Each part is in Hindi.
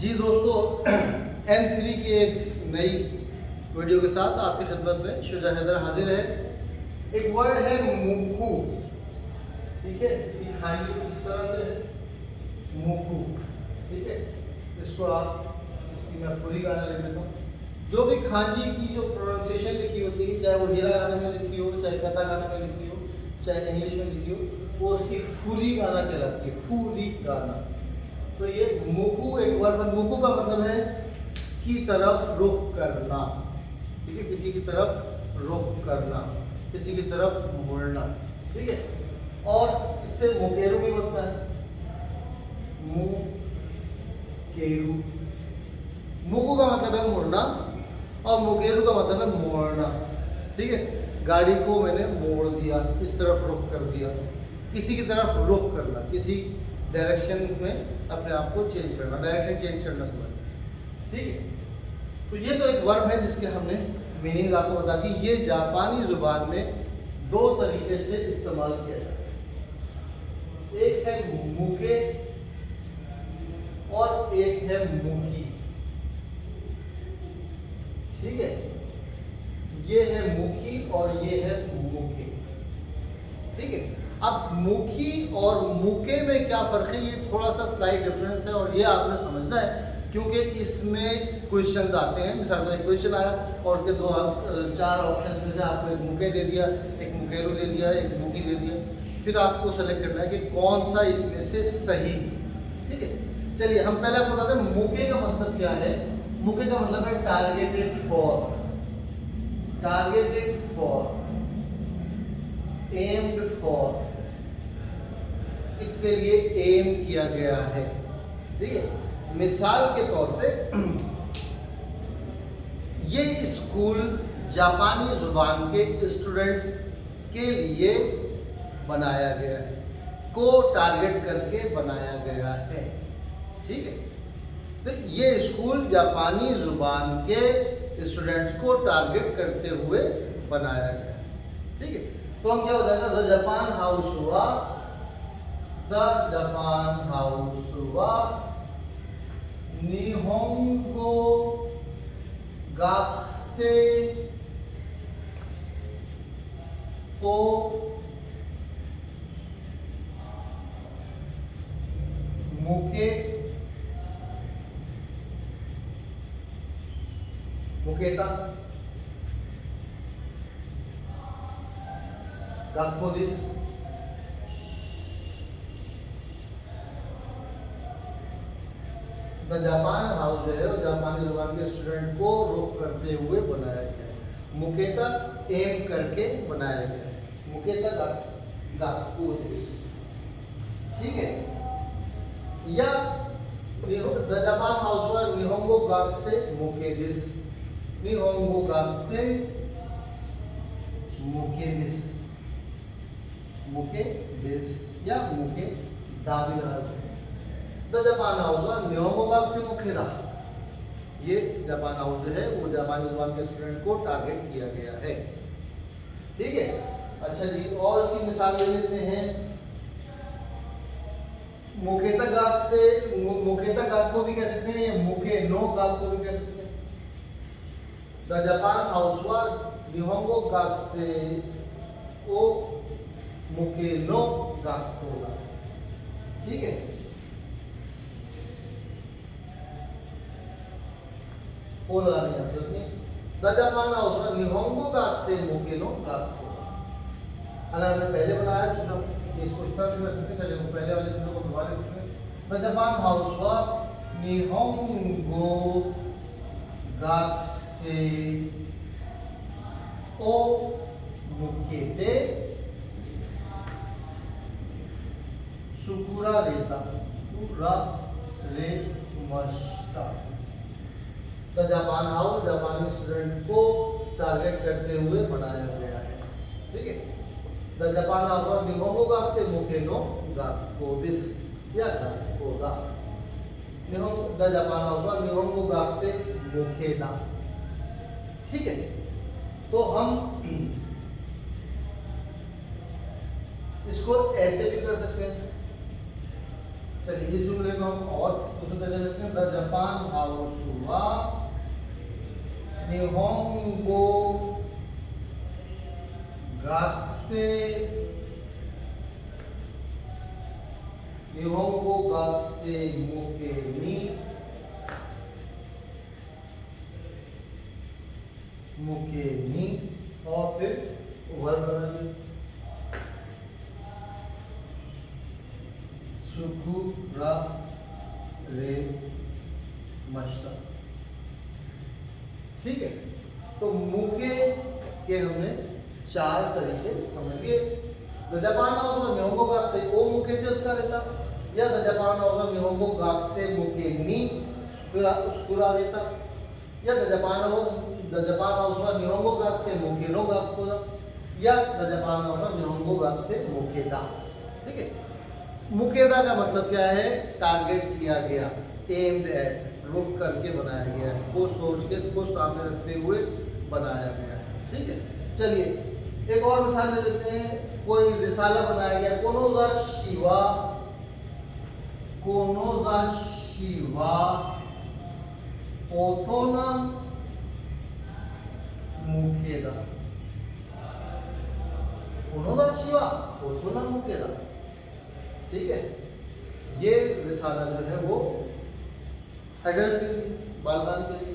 जी दोस्तों, N3 की एक नई वीडियो के साथ आपकी खिदमत में शुजा हैदर हाजिर है। एक वर्ड है मूकू, ठीक है। इसकी खांची कुछ इस तरह से है, मूकू, ठीक है। इसको इसकी मैं पूरी गाना लिख देता हूँ। जो भी खांची की जो प्रोनाउंसिएशन लिखी होती है, चाहे वो हीरा गाने में लिखी हो, चाहे कथा गाने में लिखी हो, चाहे इंग्लिश में लिखी हो, वो उसकी फूली गाना कहलाती है, फूली गाना। तो ये मूकू एक वर्ड है। मूकू का मतलब है की तरफ रुख करना, ठीक है। किसी की तरफ रुख करना, किसी की तरफ मुड़ना, ठीक है। और इससे मुकेरू भी बनता है, मुकेरू। मूकू का मतलब है मुड़ना और मुकेरू का मतलब है मोड़ना, ठीक है। गाड़ी को मैंने मोड़ दिया, इस तरफ रुख कर दिया, किसी की तरफ रुख करना, किसी डायरेक्शन में अपने आप को चेंज करना, डायरेक्शन चेंज करना समझ, ठीक है। तो ये तो एक वर्ब है जिसके हमने मीनिंग आपको बता दी। ये जापानी जुबान में दो तरीके से इस्तेमाल किया जाता है, एक है मुके और एक है मुकी, ठीक है। ये है मुकी और ये है मुके, ठीक है। अब मुखी और मुके में क्या फर्क है, ये थोड़ा सा स्लाइट डिफरेंस है और ये आपने समझना है, क्योंकि इसमें क्वेश्चंस आते हैं। मिसाल का एक क्वेश्चन आया और उसके चार ऑप्शन में से आपको एक मुके दे दिया, एक मुकेरू दे दिया, एक मुकी दे दिया, फिर आपको सेलेक्ट करना है कि कौन सा इसमें से सही, ठीक है। चलिए हम पहले आपको बताते हैं मुके का मतलब क्या है। मुके का मतलब है targeted for, targeted for, aimed for, इसके लिए एम किया गया है, ठीक है। मिसाल के तौर पे ये स्कूल जापानी जुबान के स्टूडेंट्स के लिए बनाया गया है, को टारगेट करके बनाया गया है, ठीक है। तो ये स्कूल जापानी जुबान के स्टूडेंट्स को टारगेट करते हुए बनाया गया है, ठीक है। तो हम क्या हो जाएगा, द जापान हाउस हुआ, द जापान हाउस हुआ निहोंगो गाक्से को मुके मुकेता गाक्को दिस, द जापान हाउस जो है वो जापानी जुबान के स्टूडेंट को रोक करते हुए बनाया गया है। मुकेता एम करके बनाया गया है, मुकेता गाक्को दिस, ठीक है। या द जापान हाउस हुआ निहोंगो गाक्से मुके दिस, निहोंगो गाक्से मुके दिस, मुके दिस या मुके दाबी लगा। द जापान हाउस हुआ निहोंगो गाक्से मुके दा, ये जापान हाउस जो है वो जापानी जुबान के स्टूडेंट को टारगेट किया गया है, ठीक है। अच्छा जी, और इसकी मिसाल ले लेते हैं। मुकेता गाक से, मुकेता गाक को भी कह सकते हैं, या मुके नो गाक को भी कह सकते हैं। द जापान हाउस हुआ निहोंगो गाक से ओ मुके नो गाक को दा, ठीक है। ओ लगाने की जरूरत नहीं। द जापान हाउस हुआ निहोंगो गाक से मुके नो गाक को दा। अगर हमने पहले बनाया तो हम इसको इस तरह से कर सकते हैं। चलिए हम पहले वाले शब्दों को दोबारा लिखते हैं। द जापान हाउस हुआ निहोंगो गाक्से ओ मुकेते सुकुरा रेता, सुकुरा रे मस्ता। द जापान हाउस जापानी स्टूडेंट को टारगेट करते हुए बनाया गया है, ठीक है। द जापान हाउस निहोंगो गाक से मुके नो गाक्को दिस या गाक्को दा, द जापान हाउस निहोंगो गाक से मुके दा, ठीक है। तो हम इसको ऐसे भी कर सकते हैं, चलिए इस जुमले को हम और दूसरे तरीके से द जापान हाउस वा निहोंगो गात्से निहोंगो गात्से मुके नी मुके नी और फिर वर्ब बनाइए सुकुरा रे मस्ता। ठीक है, तो मुके के हमने 4 तरीके समझ लिए। द जापान हाउस में निहोंगो गाक से ओ मुके थे उसका रहता, या द जापान हाउस में निहोंगो गाक से मुके नी उसकुरा रहता, या द जापान हाउस में निहोंगो गाक से मुके नो गाक होता, या द जापान हाउस में निहोंगो गाक से मुकेदा। ठीक है, मुकेदा का मतलब क्या है? टारगेट किया गया, एम्ड एट, रुक करके बनाया गया है, को सोच के इसको सामने रखते हुए बनाया गया है। ठीक है, चलिए एक और मिसाल ले लेते हैं। कोई रिसाला बनाया गया, कोनोजा शिवा ओथोना मुकेदा, कोनोजा शिवा ओथोना मुकेदा। ठीक है, ये रिसाला जो है वो एडल्ट्स के लिए, बालकान के लिए।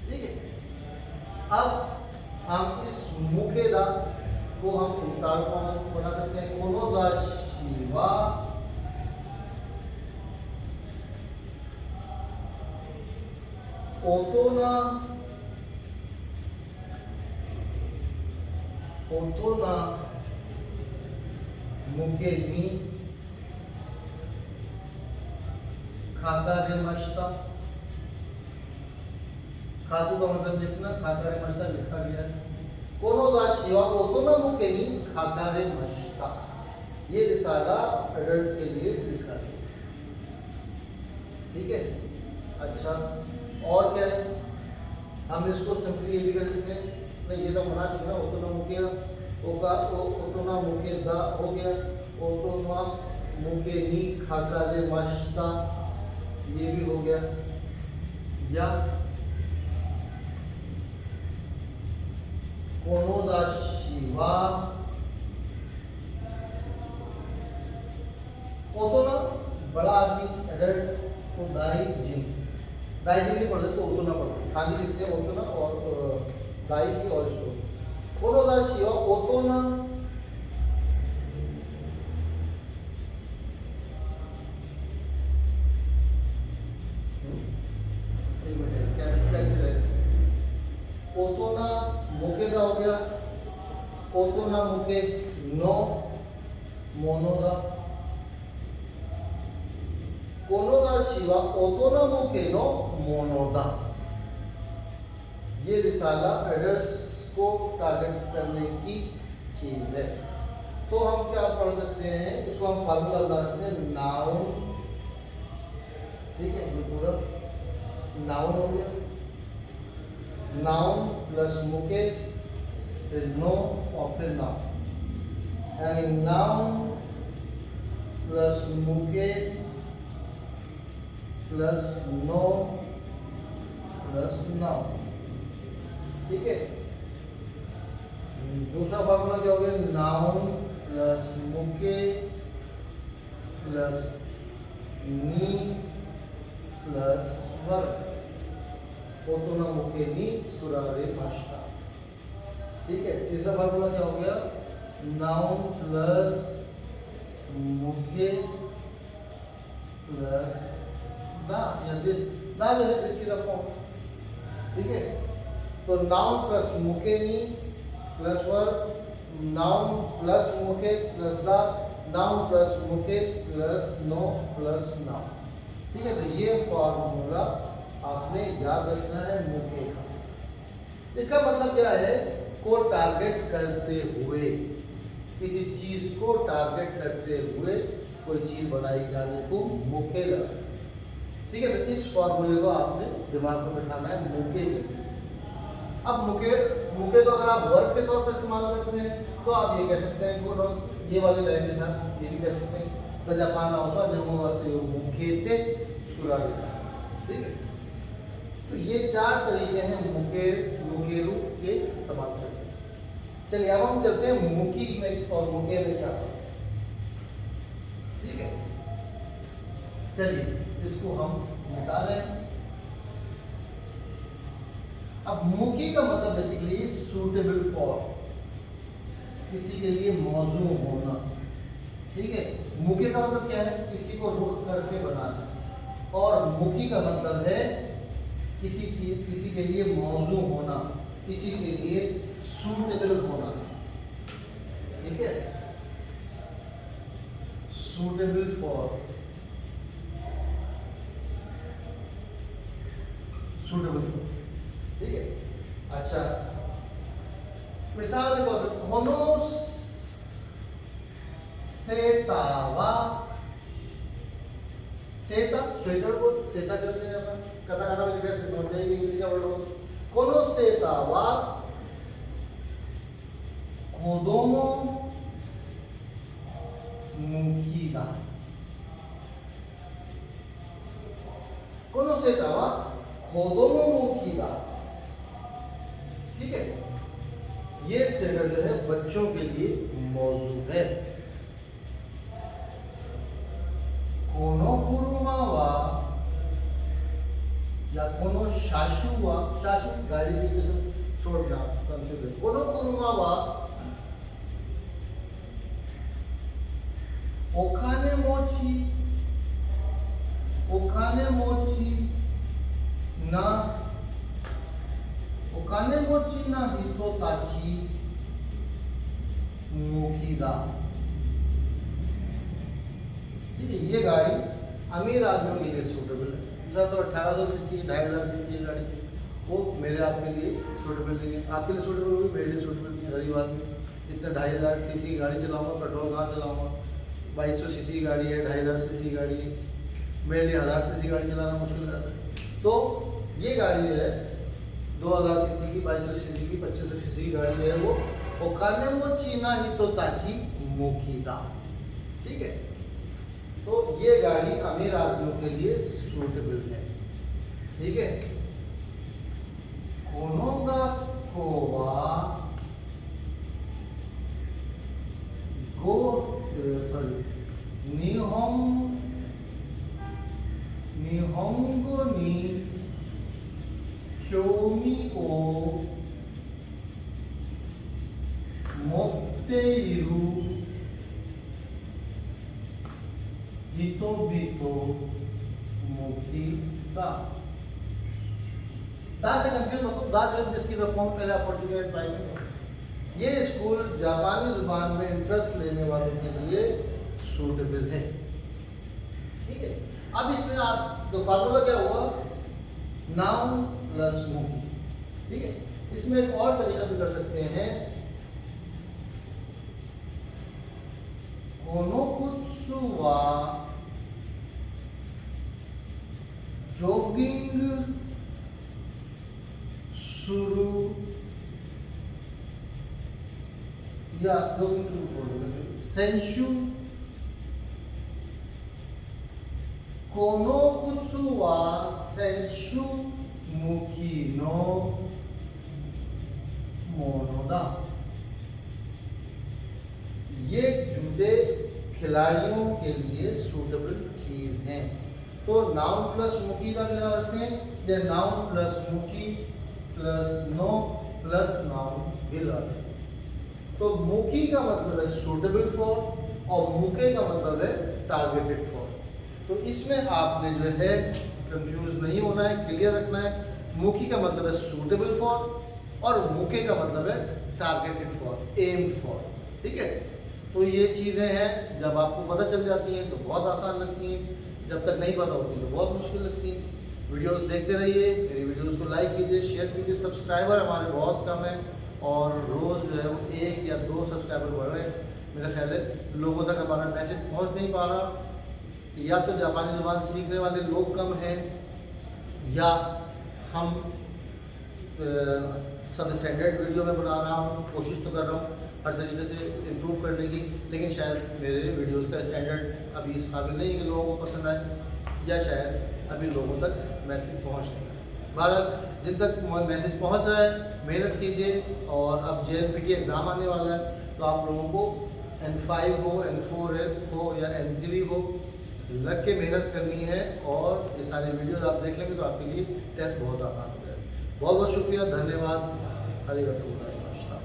ठीक है, अब हम इस मुकेदा को हम उतार फॉर्म बना सकते हैं। कोनोजा शिवा ओतोना मुके नी खाकारे मस्ता। खातू का मतलब लिखना, खाकारे मस्ता लिखा गया है। कोनोजा शिवा ओतोना मुके नी खाकारे मस्ता, ये रिसाला एडल्ट्स के लिए लिखा गया। ठीक है, अच्छा और क्या है? हम इसको सिंपली ये भी कर सकते हैं, नहीं ये तो मना चुका, ओतोना मुके ओतोना मुके दा हो गया, ओतोना मुके नी खाकारे मस्ता ये भी हो गया, या कोनोजा शिवा ओतोना बड़ा आदमी एडल्ट को दाई जिन नहीं पढ़ते तो ओतोना पढ़ते, खाली लिखते हैं ओतोना और दाई की और इसको कोनोजा शिवा ओतोना ओतोना मुकेदा हो गया, ओतोना मुके नो मोनोदा, कोनोदा शिवा ओतोना मुके नो मोनोदा। ये रिसाला एडल्ट्स को टारगेट करने की चीज है। तो हम क्या पढ़ सकते हैं, इसको हम फार्मूला बना सकते हैं, नाउन। ठीक है, ये पूरा नाउन हो गया, नाउन प्लस मुके फिर नो और फिर नाउन, यानी नाउन प्लस मुके प्लस नो प्लस नाउन। ठीक है, दूसरा फॉर्मूला क्या हो गया? नाउन प्लस मुके प्लस नी प्लस वर्ब, ओतोना मुके नी सुरारे मास्ता। ठीक है, तीसरा फॉर्मूला क्या हो गया? नाउन प्लस मुके प्लस दा, या दिस दा जो है इसकी फॉर्म। ठीक है, तो नाउन प्लस मुके नी प्लस वर्ब, नाउन प्लस मुके प्लस दा, नाउन प्लस मुके प्लस नो प्लस नाउन। ठीक है, तो ये फॉर्मूला आपने याद रखना है मुके का। इसका मतलब क्या है? को टारगेट करते हुए, किसी चीज को टारगेट करते हुए कोई चीज बनाई जाने को मुके लगा। ठीक है, तो इस फॉर्मूले को आपने दिमाग में बिठाना है मुके के लिए। अब मुके तो अगर आप वर्ब के तौर पर इस्तेमाल करते हैं तो आप ये कह सकते हैं, ये वाली लाइन लिखा, ये भी कह सकते हैं, द जापान ऑफर जो मुकेते सुराबिता। ठीक है, तो ये 4 तरीके हैं मुकेरू के इस्तेमाल करने। चलिए अब हम चलते हैं मुकी में और मुके में क्या होता है। ठीक है, चलिए इसको हम मिटा रहे हैं। अब मुकी का मतलब बेसिकली सूटेबल फॉर, किसी के लिए मौजू होना। ठीक है, मुके का मतलब क्या है, किसी को रुख करके बनाना, और मुकी का मतलब है किसी के लिए मौजू होना, किसी के लिए सूटेबल होना। ठीक है, सूटेबल फॉर, सूटेबल फॉर। ठीक है, अच्छा मिसाल के तौर पर होनो सेतावा, सेता स्वेटर को सेता करते हैं अपन, कथा कथा में लिखा है, समझ जाएंगे इंग्लिश का वर्ड हो। कोनो सेतावा कोदोमो मुकीदा, कोनो सेतावा कोदोमो मुकीदा। ठीक है, ये स्वेटर जो है बच्चों के लिए मौजूद है। कोनो कुरुमावा या कोनो शाशुवा, शाशु गाड़ी की किस्म छोड़ना कंफ्यूज। कोनो कुरुमावा ओखाने मोची, ओखाने मोची ना, ओखाने मोची ना हितो ताची मोकीदा। ठीक है, ये गाड़ी अमीर आदमियों के लिए सूटेबल है। जैसा तो 1800 सीसी 2500 सीसी की गाड़ी, वो मेरे आपके लिए सूटेबल नहीं है, आपके लिए सूटेबल होगी, मेरे लिए सूटेबल नहीं है। गरीब आदमी इतना 2500 सीसी की गाड़ी चलाऊंगा, पेट्रोल कहाँ चलाऊंगा। 2200 सीसी की गाड़ी है, 2500 सीसी की गाड़ी है, मेरे लिए 1000 सीसी की गाड़ी चलाना मुश्किल हो जाता है। तो ये गाड़ी जो है 2000 सीसी की, 2200 सीसी की, 2500 सीसी की गाड़ी जो है वो ओकाने वो चीना ही तो ताची मोकीदा। ठीक है, तो ये गाड़ी अमीर आदमियों के लिए सूटेबल है। ठीक है, कोनोगा कोवा गो सॉरी निहोंगो नि क्योमी ओ मोत्तेइरु हितोबितो मोकीदा। दा से कंफ्यूज मत हो, दा जिसकी फॉर्म पहले आप पढ़ चुके हैं प्राइमरी में। ये स्कूल जापानी जुबान में इंटरेस्ट लेने वालों के लिए सूटेबल है। ठीक है, अब इसमें आप तो फार्मूला क्या हुआ, नाउन प्लस मुकी। ठीक है, इसमें एक और तरीका भी कर सकते हैं, कोनोकुत्सु वा जॉगिंग शुरू या सेंशु, कोनोकुत्सु वा सेंशु मुकी नो मोनोदा। ये जूते खिलाड़ियों के लिए सूटेबल चीज हैं। तो नाउन प्लस मुकी का क्या करते हैं, या नाउन प्लस मुकी प्लस नो प्लस नाउन भी लगाते हैं। तो मुकी का मतलब है सूटेबल फॉर और मुके का मतलब है टारगेटेड फॉर। तो इसमें आपने जो है कंफ्यूज नहीं होना है, क्लियर रखना है। मुकी का मतलब है सूटेबल फॉर और मुके का मतलब है टारगेटेड फॉर, एम फॉर। ठीक है, तो ये चीज़ें हैं, जब आपको पता चल जाती हैं तो बहुत आसान लगती हैं, जब तक नहीं पता होती तो बहुत मुश्किल लगती है। वीडियोस देखते रहिए, मेरी वीडियोस को लाइक कीजिए, शेयर कीजिए। सब्सक्राइबर हमारे बहुत कम हैं और रोज़ जो है वो 1 या 2 सब्सक्राइबर बढ़ रहे हैं। मेरा ख्याल है लोगों तक हमारा मैसेज पहुंच नहीं पा रहा, या तो जापानी ज़ुबान सीखने वाले लोग कम हैं, या हम सब स्टैंडर्ड वीडियो में बना रहा हूँ, कोशिश तो कर रहा हूँ हर तरीके से इम्प्रूव करने की, लेकिन शायद मेरे वीडियोस का स्टैंडर्ड अभी इस काबिल नहीं है कि लोगों को पसंद आए, या शायद अभी लोगों तक मैसेज पहुँच नहीं है। बहरहाल जिन तक मैसेज पहुँच रहा है मेहनत कीजिए, और अब JLPT एग्ज़ाम आने वाला है, तो आप लोगों को N5 हो, N4 हो या N3 हो, लग के मेहनत करनी है, और ये सारे वीडियोस आप देख लेंगे तो आपके लिए टेस्ट बहुत आसान हो जाएगा। बहुत बहुत शुक्रिया, धन्यवाद, अरिगतो गोजाइमासिता।